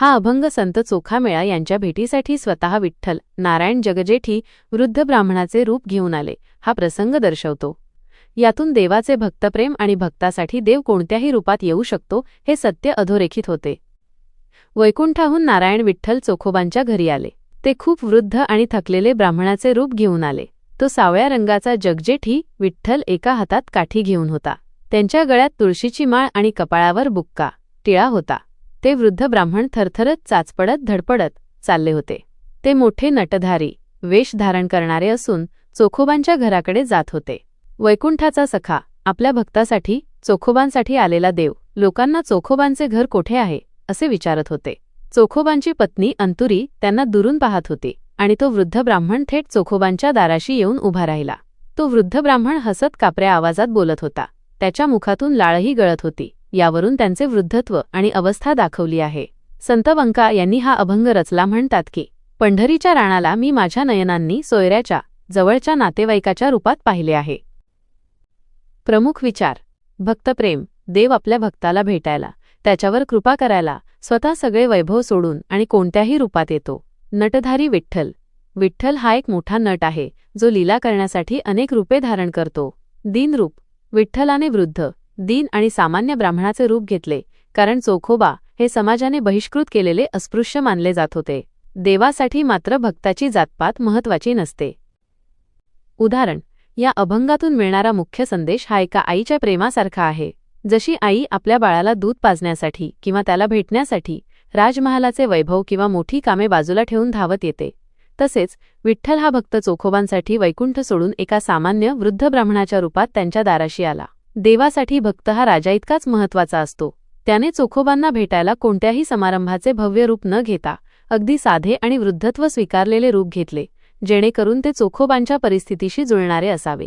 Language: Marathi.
हा अभंग संत चोखामेळा यांच्या भेटीसाठी स्वतः विठ्ठल नारायण जगजेठी वृद्ध ब्राह्मणाचे रूप घेऊन आले हा प्रसंग दर्शवतो। यातून देवाचे भक्तप्रेम आणि भक्तासाठी देव कोणत्याही रूपात येऊ शकतो हे सत्य अधोरेखित होते। वैकुंठाहून नारायण विठ्ठल चोखोबांच्या घरी आले। ते खूप वृद्ध आणि थकलेले ब्राह्मणाचे रूप घेऊन आले। तो सावळ्या रंगाचा जगजेठी विठ्ठल एका हातात काठी घेऊन होता। त्यांच्या गळ्यात तुळशीची माळ आणि कपाळावर बुक्का टिळा होता। ते वृद्ध ब्राह्मण थरथरत चाचपडत धडपडत चालले होते। ते मोठे नटधारी वेश धारण करणारे असून चोखोबांच्या घराकडे जात होते। वैकुंठाचा सखा आपल्या भक्तासाठी चोखोबांसाठी आलेला देव लोकांना चोखोबांचे घर कोठे आहे असे विचारत होते। चोखोबांची पत्नी अंतुरी त्यांना दुरून पाहत होती आणि तो वृद्ध ब्राह्मण थेट चोखोबांच्या दाराशी येऊन उभा राहिला। तो वृद्ध ब्राह्मण हसत कापऱ्या आवाजात बोलत होता। त्याच्या मुखातून लाळही गळत होती। यावरून त्यांचे वृद्धत्व आणि अवस्था दाखवली आहे। संत बंका यांनी हा अभंग रचला म्हणतात की पंढरीच्या राणाला मी माझ्या नयनांनी सोयऱ्याच्या जवळच्या नातेवाईकाच्या रूपात पाहिले आहे। प्रमुख विचार भक्तप्रेम देव आपल्या भक्ताला भेटायला त्याच्यावर कृपा करायला स्वतः सगळे वैभव सोडून आणि कोणत्याही रूपात येतो। नटधारी विठ्ठल विठ्ठल हा एक मोठा नट आहे जो लीला करण्यासाठी अनेक रूपे धारण करतो। दीनरूप विठ्ठलाने वृद्ध दीन आणि सामान्य ब्राह्मणाचे रूप घेतले कारण चोखोबा हे समाजाने बहिष्कृत केलेले अस्पृश्य मानले जात होते। देवासाठी मात्र भक्ताची जातपात महत्त्वाची नसते। उदाहरण या अभंगातून मिळणारा मुख्य संदेश हा एका आईच्या प्रेमासारखा आहे। जशी आई आपल्या बाळाला दूध पाजण्यासाठी किंवा त्याला भेटण्यासाठी राजमहालाचे वैभव किंवा मोठी कामे बाजूला ठेवून धावत येते, तसेच विठ्ठल हा भक्त चोखोबांसाठी वैकुंठ सोडून एका सामान्य वृद्ध ब्राह्मणाच्या रूपात त्यांच्या दाराशी आला। देवासाठी भक्त हा राजा इतकाच महत्त्वाचा असतो। त्याने चोखोबांना भेटायला कोणत्याही समारंभाचे भव्य रूप न घेता अगदी साधे आणि वृद्धत्व स्वीकारलेले रूप घेतले, जेणेकरून ते चोखोबांच्या परिस्थितीशी जुळणारे असावे।